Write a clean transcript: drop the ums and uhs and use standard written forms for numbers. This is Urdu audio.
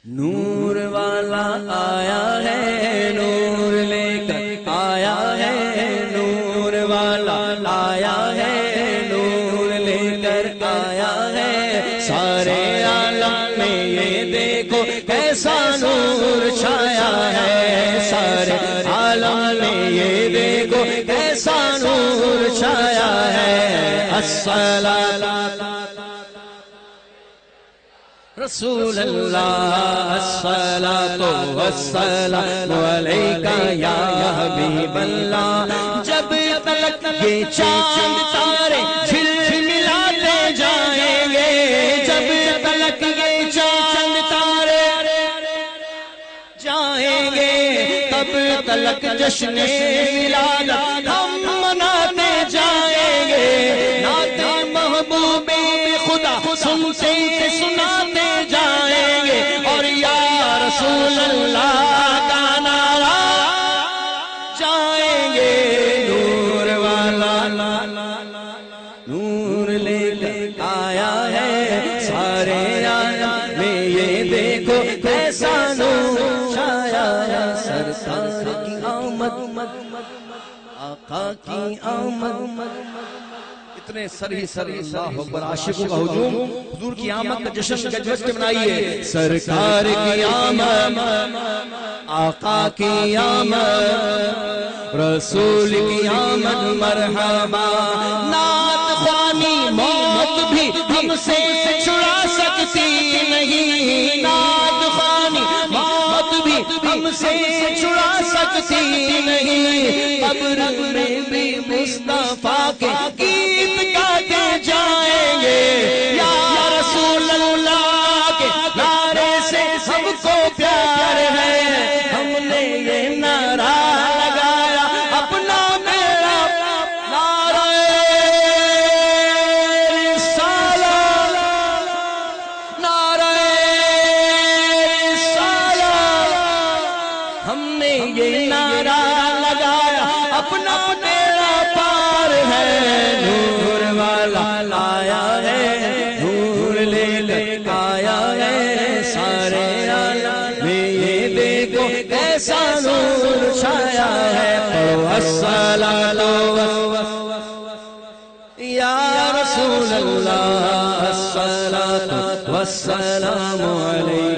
نور والا آیا ہے نور لے کر آیا ہے نور والا آیا ہے نور لے کر آیا ہے سارے عالم میں یہ دیکھو کیسا نور چھایا ہے سارے عالم میں یہ دیکھو کیسا نور چھایا ہے الصلاۃ رسول اللہ الصلاۃ والسلام علیکہ یا حبیب اللہ جب تلک یہ چاند تارے جھلملاتے جائیں گے جب تلک یہ چاند تارے جائیں گے تب تلک جشن ولادت ہم مناتے جائیں گے نعت محبوب خدا سنتے سناتے جائیں گے اور یا رسول اللہ کا نعرہ جائیں گے نور والا نور لے کر آیا ہے سارے عالم میں یہ دیکھو کیسا نور چھایا ہے سرکار کی آمد آقا کی آمد اتنے سری اللہ اکبر عاشقوں کا ہجوم حضور کی آمد کا جشن گجوج کے منائیے سرکار کی آمد آقا کی آمد رسول کی آمد مرحبا نعت خوانی موت بھی ہم سے چھڑا سکتی نہیں نعت خوانی موت بھی ہم سے چھڑا سکتی نہیں قبر میں بھی مصطفیٰ کے گیت گاتے جائیں گے یا رسول اللہ کے نعرے سے سب کو پیار ہے ہم نے یہ نعرہ لگایا اپنا میرا نعرہ رسالہ نعرہ رسالہ ہم نے یہ نعرہ لگایا اپنا میرا پار ہے نور والا آیا ہے نور لے کر آیا ہے سارے عالم میں یہ دیکھو کیسا نور چھایا ہے پڑھو الصلاۃ یا رسول اللہ الصلاۃ والسلام علیکہ